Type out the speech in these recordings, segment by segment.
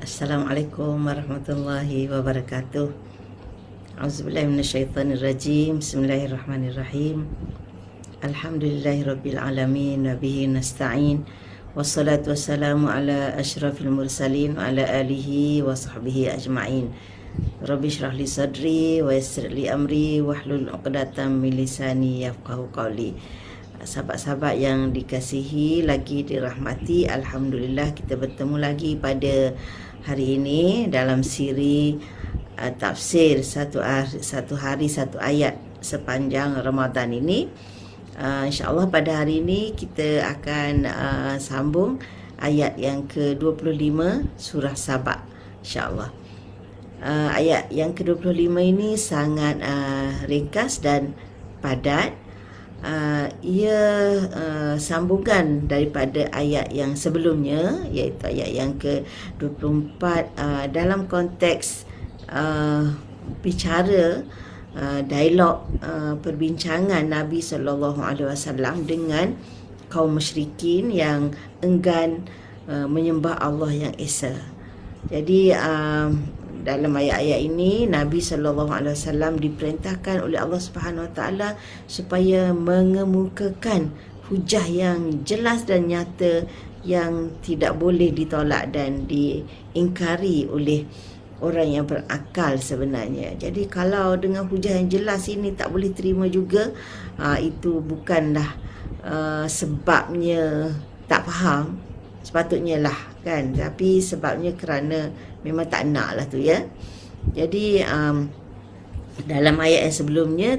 Assalamualaikum warahmatullahi wabarakatuh. Auzubillahi minasyaitonirrajim. Bismillahirrahmanirrahim. Alhamdulillahirabbil alamin wa bihi nasta'in. Wassalatu wassalamu ala asyrafil mursalin wa ala alihi wa sahbihi ajma'in. Rabbi shrah li sadri wa yassir li amri wahlul 'uqdatam min lisani yafqahu qawli. Sahabat-sahabat yang dikasihi, lagi dirahmati, alhamdulillah kita bertemu lagi pada hari ini dalam siri tafsir satu hari satu ayat sepanjang Ramadan ini. InsyaAllah pada hari ini kita akan sambung ayat yang ke-25 surah Saba, insyaAllah. Ayat yang ke-25 ini sangat ringkas dan padat. Ia sambungan daripada ayat yang sebelumnya, iaitu ayat yang ke-24, dalam konteks bicara dialog perbincangan Nabi SAW dengan kaum musyrikin yang enggan menyembah Allah yang Esa. Jadi dalam ayat-ayat ini Nabi SAW diperintahkan oleh Allah Subhanahu Wa Taala supaya mengemukakan hujah yang jelas dan nyata yang tidak boleh ditolak dan diingkari oleh orang yang berakal sebenarnya. Jadi kalau dengan hujah yang jelas ini tak boleh terima juga, itu bukanlah sebabnya tak faham, sepatutnya lah kan, tapi sebabnya kerana memang tak nak lah tu ya. Jadi dalam ayat yang sebelumnya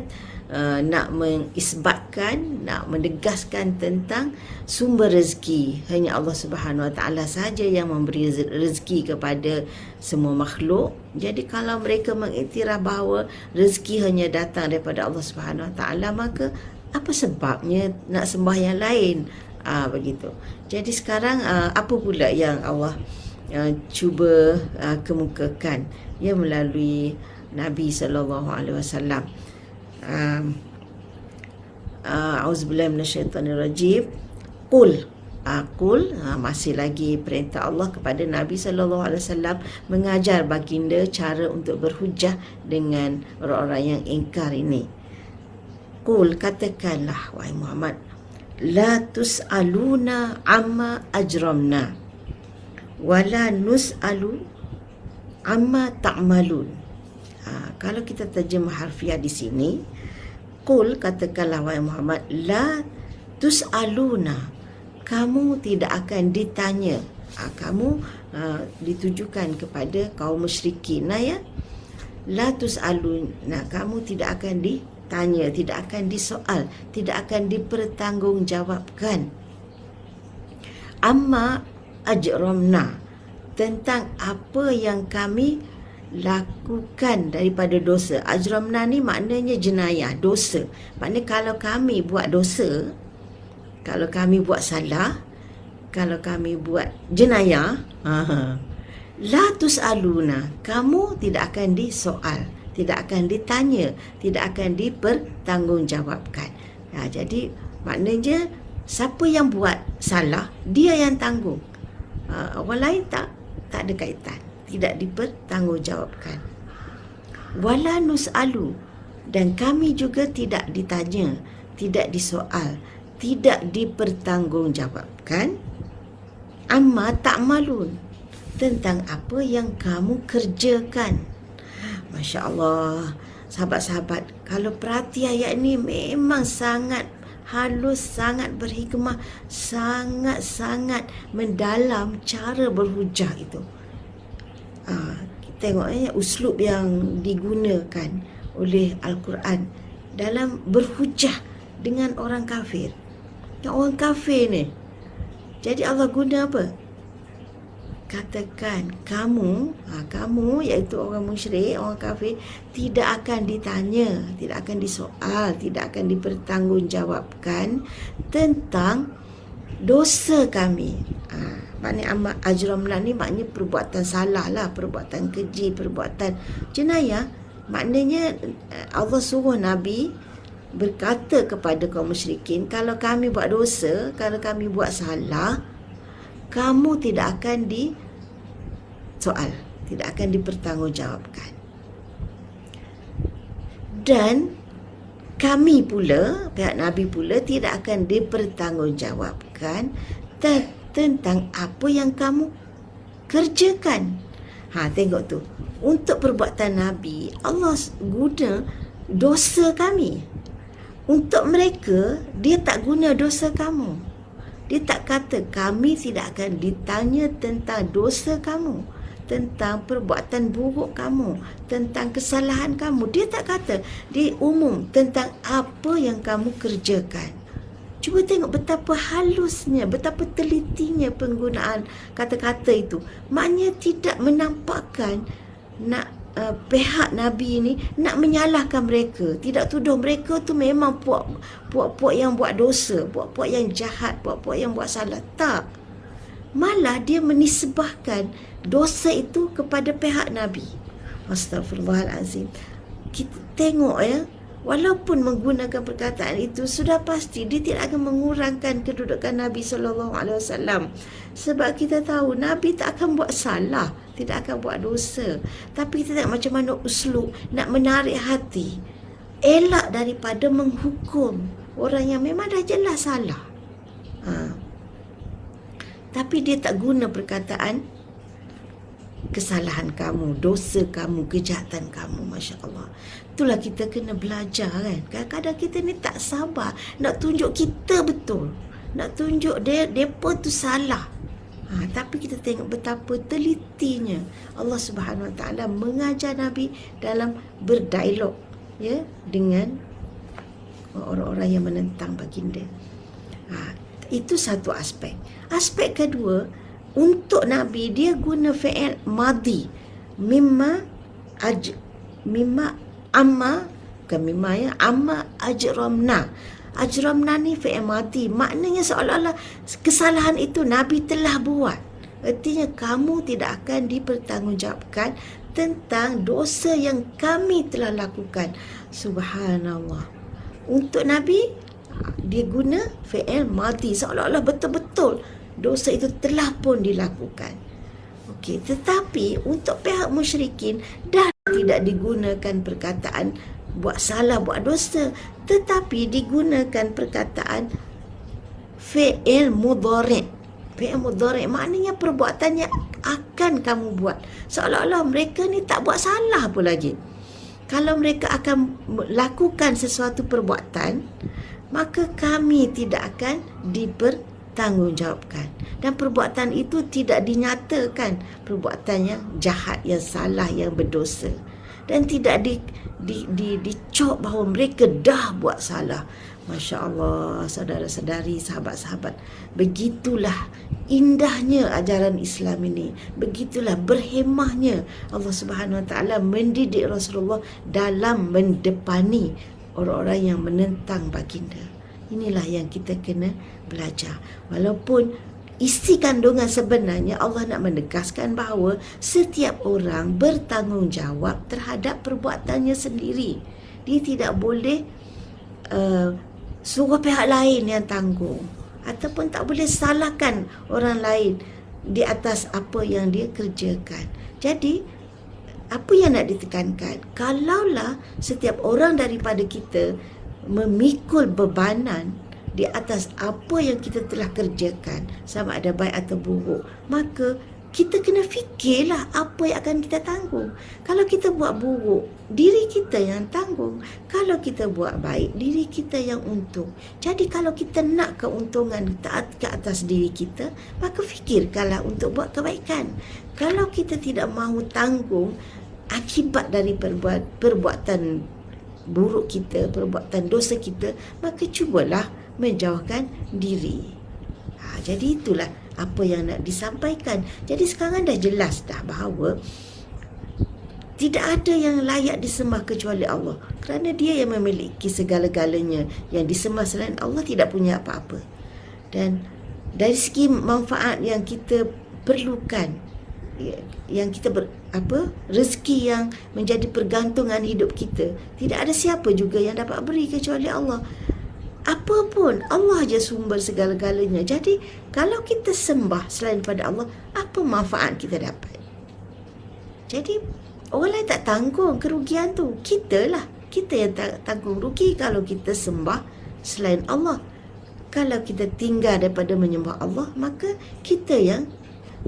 nak mengisbatkan, nak menegaskan tentang sumber rezeki. Hanya Allah Subhanahu Wa Taala sahaja yang memberi rezeki kepada semua makhluk. Jadi kalau mereka mengiktiraf bahawa rezeki hanya datang daripada Allah Subhanahu Wa Taala, maka apa sebabnya nak sembah yang lain? Begitu. Jadi sekarang apa pula yang Allah cuba kemukakan ya melalui Nabi SAW. Auzubillahi minasyaitonirrajim. Qul, masih lagi perintah Allah kepada Nabi SAW mengajar baginda cara untuk berhujah dengan orang-orang yang ingkar ini. Qul, katakanlah wahai Muhammad, la tus'aluna amma ajramna wala nus'alu amma ta'malun. Kalau kita terjemah harfiah di sini, qul, katakanlah wahai Muhammad, la tus'aluna, kamu tidak akan ditanya. Kamu ditujukan kepada kaum musyrikin ya. La tus'aluna, kamu tidak akan ditanya, tidak akan disoal, tidak akan dipertanggungjawabkan. Amma ajramna, tentang apa yang kami lakukan daripada dosa. Ajramna ni maknanya jenayah, dosa. Maknanya kalau kami buat dosa, kalau kami buat salah, kalau kami buat jenayah, la tus'aluna, kamu tidak akan disoal, tidak akan ditanya, tidak akan dipertanggungjawabkan. Jadi maknanya siapa yang buat salah, dia yang tanggung. Orang lain tak ada kaitan, tidak dipertanggungjawabkan. Wala nus'alu, dan kami juga tidak ditanya, tidak disoal, tidak dipertanggungjawabkan. Amma ta'malun, tentang apa yang kamu kerjakan. Masya Allah, sahabat-sahabat, kalau perhati ayat ini memang sangat halus, sangat berhikmah, sangat-sangat mendalam cara berhujah itu. Kita tengok uslub yang digunakan oleh Al-Quran dalam berhujah dengan orang kafir. Orang kafir ni, jadi Allah guna apa? Katakan kamu, iaitu orang musyrik, orang kafir, tidak akan ditanya, tidak akan disoal, tidak akan dipertanggungjawabkan tentang dosa kami. Maknanya amma ajramna ni maknanya perbuatan salah lah, perbuatan keji, perbuatan jenayah. Maknanya Allah suruh Nabi berkata kepada kaum musyrikin, kalau kami buat dosa, kalau kami buat salah, kamu tidak akan soal, tidak akan dipertanggungjawabkan. Dan kami pula, pihak Nabi pula tidak akan dipertanggungjawabkan tentang apa yang kamu kerjakan. Tengok tu. Untuk perbuatan Nabi, Allah guna dosa kami. Untuk mereka, dia tak guna dosa kamu. Dia tak kata kami tidak akan ditanya tentang dosa kamu, tentang perbuatan buruk kamu, tentang kesalahan kamu. Dia tak kata. Dia umum tentang apa yang kamu kerjakan. Cuba tengok betapa halusnya, betapa telitinya penggunaan kata-kata itu. Maknanya tidak menampakkan nak pihak Nabi ini nak menyalahkan mereka. Tidak tuduh mereka tu memang puak-puak yang buat dosa, puak-puak yang jahat, puak-puak yang buat salah. Tak. Malah dia menisbahkan dosa itu kepada pihak Nabi. Astaghfirullahalazim. Kita tengok ya, walaupun menggunakan perkataan itu, sudah pasti dia tidak akan mengurangkan kedudukan Nabi SAW. Sebab kita tahu Nabi tak akan buat salah, tidak akan buat dosa. Tapi kita tengok macam mana uslub nak menarik hati, elak daripada menghukum orang yang memang dah jelas salah. Tapi dia tak guna perkataan kesalahan kamu, dosa kamu, kejahatan kamu. Masya Allah. Itulah kita kena belajar kan. Kadang-kadang kita ni tak sabar nak tunjuk kita betul, nak tunjuk mereka tu salah. Tapi kita tengok betapa telitinya Allah Subhanahu Wa Taala mengajar Nabi dalam berdialog ya dengan orang-orang yang menentang baginda. Itu satu aspek. Aspek kedua, untuk Nabi dia guna fi'il madi, amma ajramna. Ajramna ni fi'il madi, maknanya seolah-olah kesalahan itu Nabi telah buat. Artinya kamu tidak akan dipertanggungjawabkan tentang dosa yang kami telah lakukan. Subhanallah. Untuk Nabi dia guna fi'il madi, seolah-olah betul-betul dosa itu telah pun dilakukan. Okey, tetapi untuk pihak musyrikin dah tidak digunakan perkataan buat salah, buat dosa, tetapi digunakan perkataan fi'il mudhari'. Fi'il mudhari' maknanya perbuatan yang akan kamu buat. Seolah-olah mereka ni tak buat salah pun lagi. Kalau mereka akan lakukan sesuatu perbuatan, maka kami tidak akan dipertanggungjawabkan. Dan perbuatan itu tidak dinyatakan perbuatan yang jahat, yang salah, yang berdosa. Dan tidak dicop bahawa mereka dah buat salah. Masya Allah, saudara-saudari, sahabat-sahabat. Begitulah indahnya ajaran Islam ini. Begitulah berhemahnya Allah Subhanahu Wa Taala mendidik Rasulullah dalam mendepani orang-orang yang menentang baginda. Inilah yang kita kena belajar. Walaupun isi kandungan sebenarnya Allah nak menegaskan bahawa setiap orang bertanggungjawab terhadap perbuatannya sendiri. Dia tidak boleh suruh pihak lain yang tanggung, ataupun tak boleh salahkan orang lain di atas apa yang dia kerjakan. Jadi apa yang nak ditekankan? Kalaulah setiap orang daripada kita memikul bebanan di atas apa yang kita telah kerjakan, sama ada baik atau buruk, maka kita kena fikirlah apa yang akan kita tanggung. Kalau kita buat buruk, diri kita yang tanggung. Kalau kita buat baik, diri kita yang untung. Jadi kalau kita nak keuntungan ke atas diri kita, maka fikirkanlah untuk buat kebaikan. Kalau kita tidak mahu tanggung akibat dari perbuatan buruk kita, perbuatan dosa kita, maka cubalah menjauhkan diri. Jadi itulah apa yang nak disampaikan. Jadi sekarang dah jelas dah bahawa tidak ada yang layak disembah kecuali Allah, kerana dia yang memiliki segala-galanya. Yang disembah selain Allah tidak punya apa-apa. Dan dari segi manfaat yang kita perlukan, yang kita rezeki yang menjadi pergantungan hidup kita, tidak ada siapa juga yang dapat beri kecuali Allah. Apa pun, Allah je sumber segala-galanya. Jadi kalau kita sembah selain pada Allah, apa manfaat kita dapat? Jadi orang lain tak tanggung kerugian tu. Kita lah. Kita yang tanggung rugi kalau kita sembah selain Allah. Kalau kita tinggal daripada menyembah Allah, maka kita yang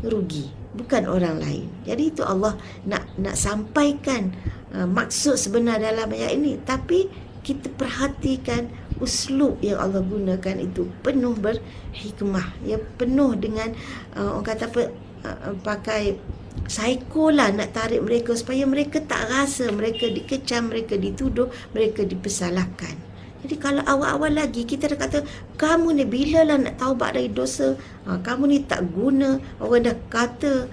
rugi, bukan orang lain. Jadi itu Allah nak sampaikan maksud sebenar dalam ayat ini. Tapi kita perhatikan uslub yang Allah gunakan itu penuh berhikmah, ya, penuh dengan orang kata apa, pakai psikolah nak tarik mereka supaya mereka tak rasa mereka dikecam, mereka dituduh, mereka dipersalahkan. Jadi kalau awal-awal lagi kita dah kata, kamu ni bilalah nak taubat dari dosa, kamu ni tak guna, orang dah kata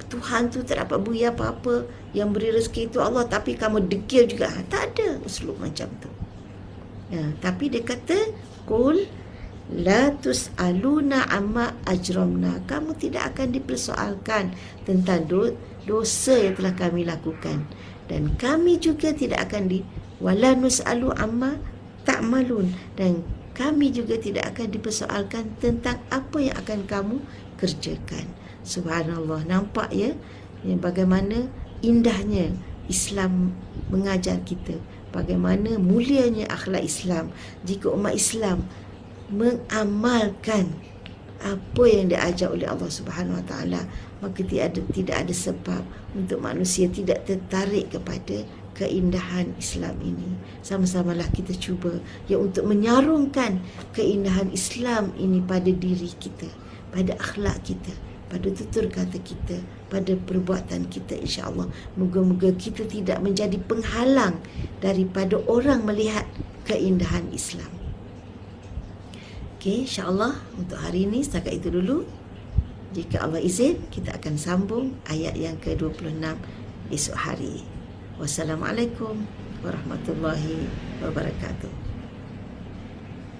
Tuhan tu tak dapat beri apa-apa, yang beri rezeki itu Allah, tapi kamu degil juga. Tak ada uslub macam tu. Tapi dia kata, Qul la tus'aluna amma ajramna. Kamu tidak akan dipersoalkan tentang dosa yang telah kami lakukan. Dan kami juga tidak akan wala nus'alu amma ta'malun. Dan kami juga tidak akan dipersoalkan tentang apa yang akan kamu kerjakan. Subhanallah. Nampak ya bagaimana indahnya Islam mengajar kita, bagaimana mulianya akhlak Islam. Jika umat Islam mengamalkan apa yang diajar oleh Allah Subhanahu Wa Taala, maka tidak ada sebab untuk manusia tidak tertarik kepada keindahan Islam ini. Sama-samalah kita cuba untuk menyarungkan keindahan Islam ini pada diri kita, pada akhlak kita, pada tutur kata kita, pada perbuatan kita, insya-Allah. Moga-moga kita tidak menjadi penghalang daripada orang melihat keindahan Islam. Okey, insya-Allah untuk hari ini setakat itu dulu. Jika Allah izin, kita akan sambung ayat yang ke-26 esok hari. Wassalamualaikum warahmatullahi wabarakatuh.